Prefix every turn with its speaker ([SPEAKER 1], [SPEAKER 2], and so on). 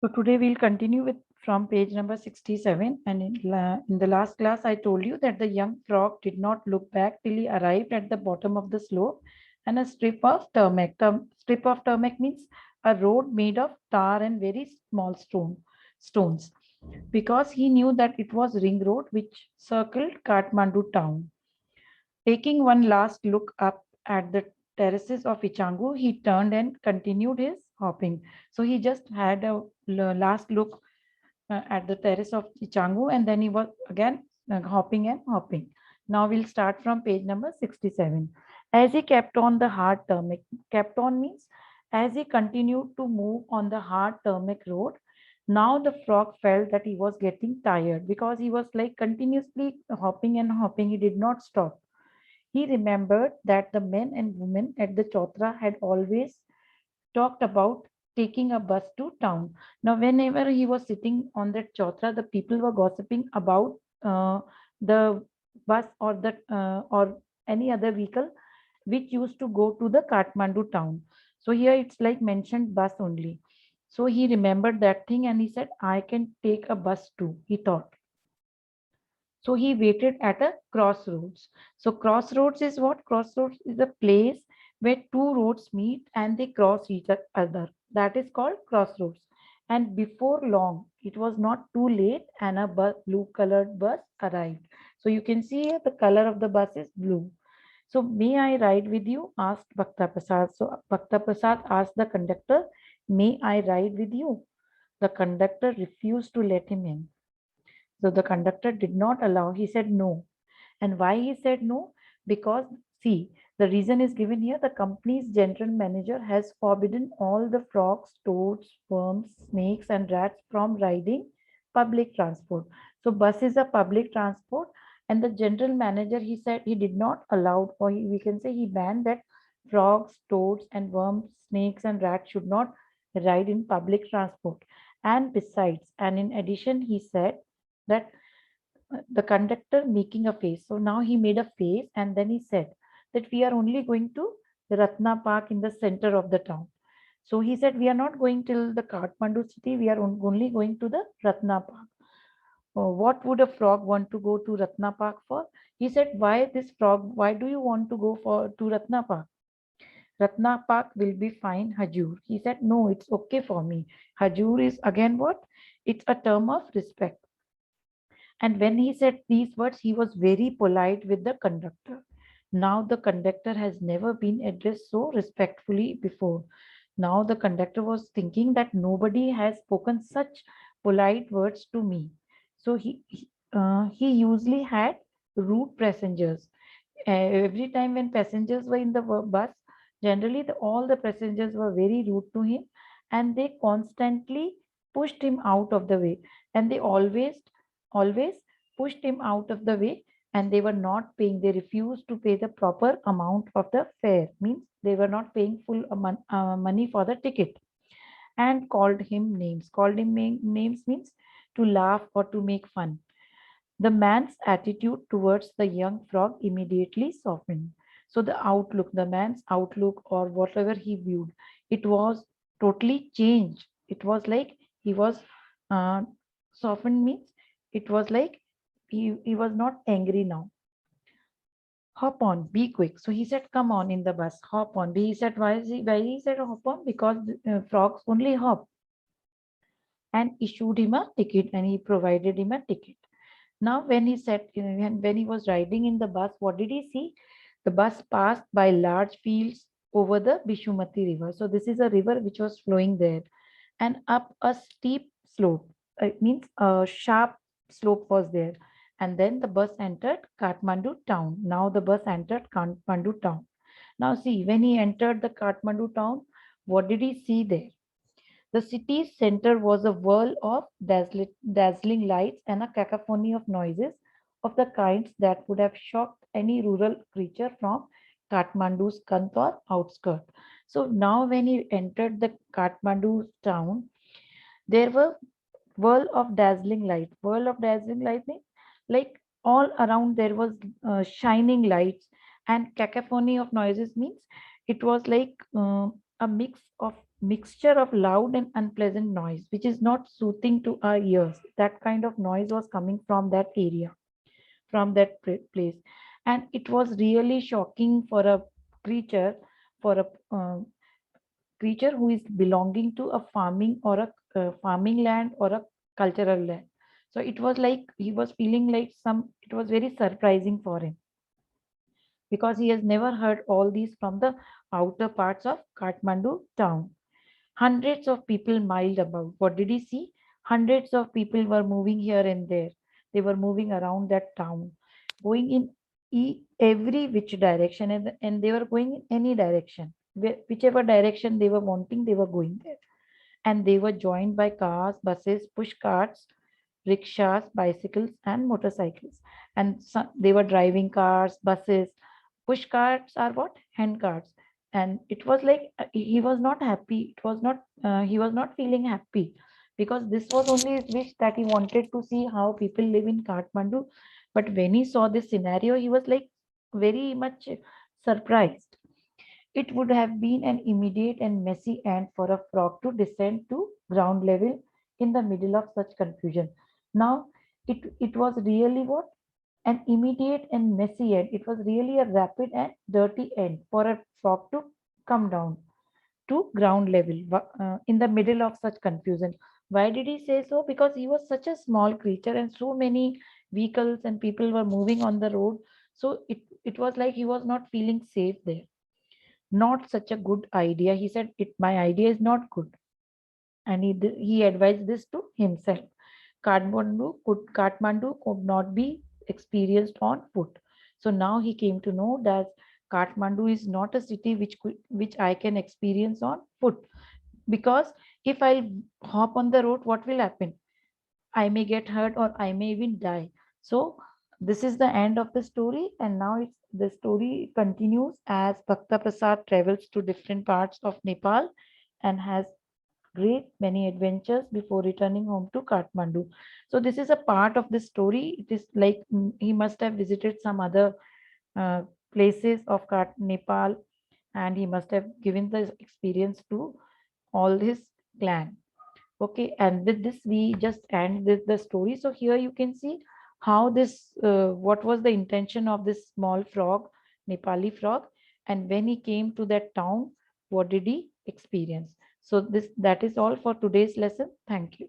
[SPEAKER 1] So today we'll continue with from page number 67, and in the last class I told you that the young frog did not look back till he arrived at the bottom of the slope and a strip of tarmac. Strip of tarmac means a road made of tar and very small stones, because he knew that it was ring road which circled Kathmandu town. Taking one last look up at the terraces of Ichangu, he turned and continued his hopping. So he just had a last look at the terrace of Ichangu, and then he was again hopping and hopping. Now we'll start from page number 67. As he kept on the hard turmeric, kept on means as he continued to move on the hard turmeric road, now the frog felt that he was getting tired because he was like continuously hopping and hopping. He did not stop. He remembered that the men and women at the Chotra had always talked about taking a bus to town. Now, whenever he was sitting on that Chotra, the people were gossiping about the bus or any other vehicle which used to go to the Kathmandu town. So here it's like mentioned bus only. So he remembered that thing and he said, I can take a bus too, he thought. So he waited at a crossroads. So crossroads is what? Crossroads is a place where two roads meet and they cross each other. That is called crossroads. And before long, it was not too late and a blue colored bus arrived. So you can see here the color of the bus is blue. So may I ride with you? Asked Bhakta Prasad. So Bhakta Prasad asked the conductor, may I ride with you? The conductor refused to let him in. So the conductor did not allow, he said no. And why he said no? Because, see, the reason is given here. The company's general manager has forbidden all the frogs, toads, worms, snakes, and rats from riding public transport. So, bus is a public transport, and the general manager, he said he did not allow, or we can say he banned that frogs, toads, and worms, snakes, and rats should not ride in public transport. And besides, and in addition, he said that the conductor making a face. So now he made a face and then he said that we are only going to the Ratna Park in the center of the town. So he said we are not going till the Kathmandu city, we are only going to the Ratna Park. What would a frog want to go to Ratna Park for? He said, why this frog? Why do you want to go for to Ratna Park? Ratna Park will be fine, Hajur. He said, no, it's okay for me. Hajur is again what? It's a term of respect. And when he said these words, he was very polite with the conductor. Now the conductor has never been addressed so respectfully before. Now the conductor was thinking that nobody has spoken such polite words to me. So he usually had rude passengers. Every time when passengers were in the bus, generally all the passengers were very rude to him, and they constantly pushed him out of the way, and they always pushed him out of the way, and they were not paying. They refused to pay the proper amount of the fare, means they were not paying full money for the ticket, and called him names. Called him names means to laugh or to make fun. The man's attitude towards the young frog immediately softened. So the man's outlook or whatever he viewed, it was totally changed. It was like he was uh, softened means it was like he was not angry now. Hop on, be quick. So he said, come on in the bus, hop on. He said, why he said hop on? Because frogs only hop, and issued him a ticket and he provided him a ticket. Now, when he said, when he was riding in the bus, what did he see? The bus passed by large fields over the Bishumati river. So this is a river which was flowing there, and up a steep slope. It means a sharp slope was there. And then the bus entered Kathmandu town. Now the bus entered Kathmandu town. Now see, when he entered the Kathmandu town, what did he see there? The city's center was a whirl of dazzling lights and a cacophony of noises of the kinds that would have shocked any rural creature from Kathmandu's Kant or outskirt. So now when he entered the Kathmandu town, there were whirl of dazzling light. Whirl of dazzling light means like all around there was shining lights, and cacophony of noises means it was like a mix of mixture of loud and unpleasant noise, which is not soothing to our ears. That kind of noise was coming from that area, from that place. And it was really shocking for a creature, for a creature who is belonging to a farming or a farming land or a cultural land. So it was like he was feeling like it was very surprising for him, because he has never heard all these from the outer parts of Kathmandu town. Hundreds of people miled about. What did he see? Hundreds of people were moving here and there. They were moving around that town, going in every which direction, and they were going in any direction. Whichever direction they were wanting, they were going there. And they were joined by cars, buses, push carts, rickshaws, bicycles, and motorcycles. And they were driving cars, buses. Push carts are what? Hand carts. And it was like he was not happy. It was not. He was not feeling happy, because this was only his wish, that he wanted to see how people live in Kathmandu. But when he saw this scenario, he was like very much surprised. It would have been an immediate and messy end for a frog to descend to ground level in the middle of such confusion. Now, it was really what? An immediate and messy end. It was really a rapid and dirty end for a frog to come down to ground level in the middle of such confusion. Why did he say so? Because he was such a small creature and so many vehicles and people were moving on the road. So it was like he was not feeling safe there. Not such a good idea. He said, my idea is not good. And he advised this to himself. Kathmandu could not be experienced on foot. So now he came to know that Kathmandu is not a city which I can experience on foot. Because if I'll hop on the road, what will happen? I may get hurt or I may even die. So this is the end of the story, and now the story continues as Bhakta Prasad travels to different parts of Nepal and has great many adventures before returning home to Kathmandu. So this is a part of the story. It is like he must have visited some other uh, places of Nepal, and he must have given the experience to all his clan. Okay, and with this we just end with the story. So here you can see how this what was the intention of this small frog, Nepali frog, and when he came to that town, what did he experience? So that is all for today's lesson. Thank you.